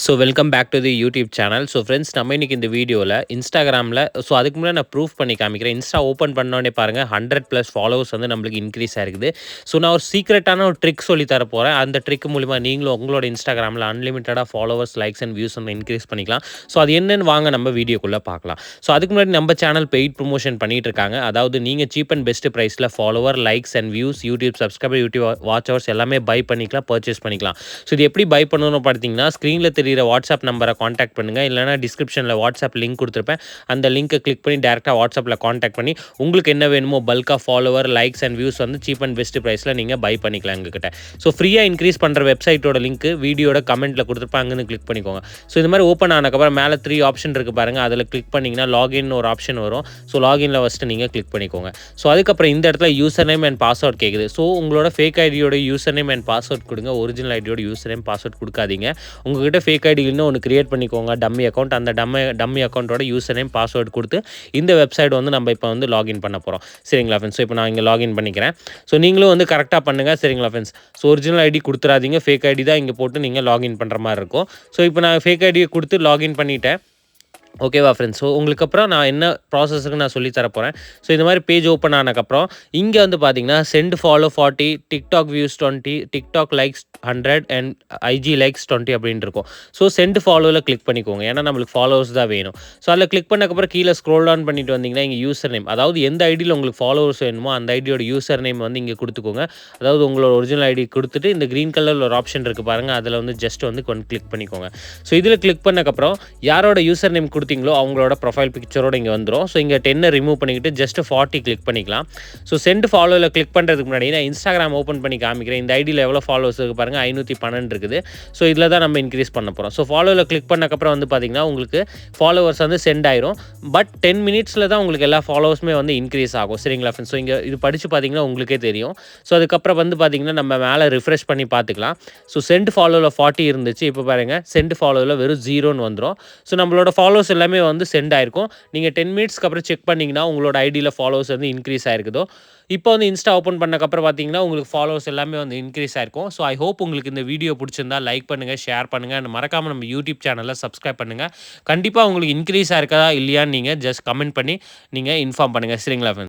So welcome back to the YouTube channel. So friends, நம்ம இன்னைக்கு இந்த வீடியோவில் இன்ஸ்டாகிராமில் அதுக்கு முன்னாடி நான் ப்ரூஃப் பண்ணி காமிக்கிறேன். இன்ஸ்டா ஓப்பன் பண்ணோடனே பாருங்கள் 100+ ஃபாலோவர்ஸ் வந்து நம்மளுக்கு இன்க்ரீஸ் ஆயிருக்குது. ஸோ நான் ஒரு சீக்ரெட்டான ஒரு ட்ரிக் சொல்லி தர போகிறேன். அந்த ட்ரிக் மூலிமா நீங்களும் உங்களோட இன்ஸ்டாகிராமில் அன்லிமிட்டடாக ஃபாலோவர்ஸ், லைக்ஸ் அண்ட் வியூஸ் வந்து இன்க்ரீஸ் பண்ணிக்கலாம். ஸோ அது என்னன்னு வாங்க நம்ம வீடியோக்குள்ளே பார்க்கலாம். ஸோ அதுக்கு முன்னாடி நம்ம சேனல் பெய்ட் ப்ரொமோஷன் பண்ணிட்டு இருக்காங்க. அதாவது நீங்கள் சீப் அண்ட் பெஸ்ட் ப்ரைஸில் follower, likes and views, YouTube subscriber, YouTube watch hours எல்லாமே பை பண்ணிக்கலாம், பர்ச்சேஸ் பண்ணிக்கலாம். ஸோ இது எப்படி பை பண்ணணும்னு பார்த்தீங்கன்னா, ஸ்க்ரீனில் தெரியிற வாட்ஸ்அப் நம்பரை காண்டாக்ட் பண்ணுங்கள். இல்லைனா டிஸ்கிரிப்ஷனில் வாட்ஸ்அப் லிங்க் கொடுத்துருப்பேன். அந்த லிங்க்கை கிளிக் பண்ணி டேரெக்டாக வாட்ஸ்அப்பில் காண்டாக்ட் பண்ணி உங்களுக்கு என்ன வேணுமோ பல்காக ஃபாலோவர், லைக்ஸ் அண்ட் வியூஸ் வந்து சீப் அண்ட் பெஸ்ட் ப்ரைஸில் நீங்கள் பை பண்ணிக்கலாம் எங்ககிட்ட. ஸோ ஃப்ரீயாக இன்க்ரீஸ் பண்ணுற வெப்சைட்டோட லிங்க் வீடியோட கமெண்ட்டில் கொடுத்துருப்பேன், அங்கேருந்து கிளிக் பண்ணிக்கோங்க. ஸோ இது மாதிரி ஓப்பன் ஆனதுக்கப்புறம் மேலே 3 ஆப்ஷன் இருக்குது பாருங்கள். அதில் கிளிக் பண்ணிங்கன்னா லாகின் ஒரு ஆப்ஷன் வரும். ஸோ லாகினில் ஃபஸ்ட்டு நீங்கள் கிளிக் பண்ணிக்கோங்க. ஸோ அதுக்கப்புறம் இந்த இடத்துல யூசர் நேம் அண்ட் பாஸ்வேர்ட் கேட்குது. ஸோ உங்களோட ஃபேக் ஐடியோட யூசர் நேம் அண்ட் பாஸ்வேர்ட் கொடுங்க. ஒரிஜினல் ஐடியோட யூசர் நேம் பாஸ்வேர்ட் கொடுக்காதீங்க. உங்ககிட்ட ஃபேக் ஐடி இன்னும் ஒன்று கிரியேட் பண்ணிக்கோங்க, டம்மி அக்கௌண்ட். அந்த டம்மி அக்கௌண்ட்டோட யூசர் நேம் பாஸ்வேர்டு கொடுத்து இந்த வெப்சைட் வந்து நம்ம இப்போ வந்து லாகின் பண்ண போகிறோம். சரிங்களா ஃப்ரெண்ட்ஸ்? ஸோ இப்போ நான் இங்கே லாகின் பண்ணிக்கிறேன். ஸோ நீங்களும் வந்து கரெக்டாக பண்ணுங்கள். சரிங்களா ஃப்ரெண்ட்ஸ்? ஸோ ஒரிஜினல் ஐடி கொடுத்துறாதீங்க, ஃபேக் ஐடி தான் இங்கே போட்டு நீங்கள் லாகின் பண்ணுற மாதிரி இருக்கும். ஸோ இப்போ நான் ஃபேக் ஐடியை கொடுத்து லாகின் பண்ணிட்டேன். ஓகேவா ஃப்ரெண்ட்ஸ்? ஸோ உங்களுக்கு அப்புறம் நான் என்ன ப்ராசஸுக்கு நான் சொல்லி தர போகிறேன். ஸோ இந்த மாதிரி பேஜ் ஓப்பன் ஆனதுக்கப்புறம் இங்கே வந்து பார்த்தீங்கன்னா sent follow 40, TikTok views 20, TikTok likes 100 and IG likes 20 அப்படின்ட்டு இருக்கும். ஸோ சென்ட் ஃபாலோவில் கிளிக் பண்ணிக்கோங்க. ஏன்னா நம்மளுக்கு ஃபாலோவர்ஸ் தான் வேணும். ஸோ அதில் கிளிக் பண்ணக்கப்புறம் கீழே ஸ்க்ரோல் டவுன் பண்ணிட்டு வந்தீங்கன்னா இங்கே யூசர் நேம், அதாவது எந்த ஐடியில் உங்களுக்கு ஃபாலோவர்ஸ் வேணுமோ அந்த ஐடியோட யூசர் நேம் வந்து இங்கே கொடுத்துக்கோங்க. அதாவது உங்களோட ஒரிஜினல் ஐடி கொடுத்துட்டு இந்த க்ரீன் கலரில் ஒரு ஆப்ஷன் இருக்குது பாருங்கள், அதில் வந்து ஜஸ்ட் வந்து கிளிக் பண்ணிக்கோங்க. ஸோ இதில் கிளிக் பண்ணக்கப்புறம் யாரோட யூசர் நேம் கொடுத்தீங்களோ அவங்களோட ப்ரொஃபைல் பிக்சரோட இங்கே வந்துடும். ஸோ இங்கே 10 ரிமூவ் பண்ணிக்கிட்டு ஜஸ்ட் 40 கிளிக் பண்ணிக்கலாம். ஸோ சென்ட் ஃபாலோவில் கிளிக் பண்ணுறதுக்கு முன்னாடி நான் இன்ஸ்டாகிராம் ஓப்பன் பண்ணி காமிக்கிறேன். இந்த ஐடியில் எவ்வளோ ஃபாலோவர்ஸ் இருக்குது பாருங்கள், 512 இருக்குது. ஸோ இதில் தான் நம்ம இன்க்ரீஸ் பண்ண போகிறோம். ஸோ ஃபாலோவில் கிளிக் பண்ணக்கப்புறம் வந்து பார்த்தீங்கன்னா உங்களுக்கு ஃபாலோவர்ஸ் வந்து சென்ட் ஆயிரும். பட் 10 மினிட்ஸில் தான் உங்களுக்கு எல்லா ஃபாலோவர்ஸுமே வந்து இன்க்ரீஸ் ஆகும். சரிங்களா ஃப்ரெண்ட்ஸ்? ஸோ இங்கே இது படித்து பார்த்தீங்கன்னா உங்களுக்கே தெரியும். ஸோ அதுக்கப்புறம் வந்து பார்த்தீங்கன்னா நம்ம மேலே ரிஃப்ரெஷ் பண்ணி பார்த்துக்கலாம். ஸோ சென்ட் ஃபாலோவில் 40 இருந்துச்சு. இப்போ பாருங்கள் சென்ட் ஃபாலோவில் வெறும் 0ன்னு வந்துடும். ஸோ நம்மளோட ஃபாலோவர்ஸ் எல்லாமே வந்து சென்ட் ஆயிருக்கும். நீங்கள் 10 மினிட்ஸ்க்கு அப்புறம் செக் பண்ணிங்கன்னா உங்களோட ஐடியில் ஃபாலோவர்ஸ் வந்து இன்க்ரீஸ் ஆயிருக்குதோ. இப்போ வந்து இன்ஸ்டா ஓப்பன் பண்ணக்கப்புறம் பார்த்தீங்கன்னா உங்களுக்கு ஃபாலோவர்ஸ் எல்லாமே வந்து இன்க்ரீஸ் ஆயிருக்கும். ஸோ ஐ ஹோப் உங்களுக்கு இந்த வீடியோ பிடிச்சிருந்தா லைக் பண்ணுங்கள், ஷேர் பண்ணுங்கள் அண்ட் மறக்காமல் நம்ம யூடியூப் சேனலில் சப்ஸ்கிரைப் பண்ணுங்கள். கண்டிப்பாக உங்களுக்கு இன்க்ரீஸ் ஆயிருக்கதா இல்லையான்னு நீங்கள் ஜஸ்ட் கமெண்ட் பண்ணி நீங்கள் இன்ஃபார்ம் பண்ணுங்கள். சரிங்களா ஃப்ரெண்ட்ஸ்?